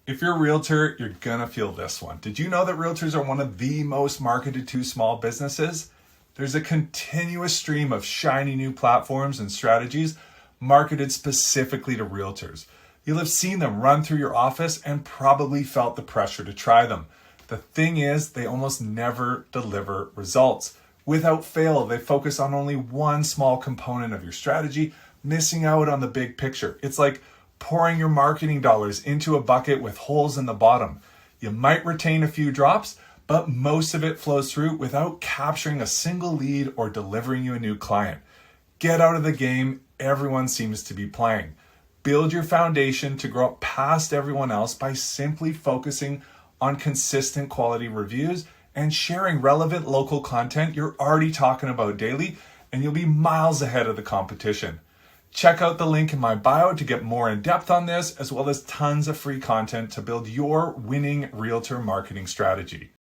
If you're a realtor, you're gonna feel this one. Did you know that realtors are one of the most marketed to small businesses? There's a continuous stream of shiny new platforms and strategies marketed specifically to realtors. You'll have seen them run through your office and probably felt the pressure to try them. The thing is, they almost never deliver results. Without fail, they focus on only one small component of your strategy, missing out on the big picture. It's like pouring your marketing dollars into a bucket with holes in the bottom. You might retain a few drops, but most of it flows through without capturing a single lead or delivering you a new client. Get out of the game everyone seems to be playing. Build your foundation to grow up past everyone else by simply focusing on consistent quality reviews and sharing relevant local content you're already talking about daily, and you'll be miles ahead of the competition. Check out the link in my bio to get more in depth on this, as well as tons of free content to build your winning realtor marketing strategy.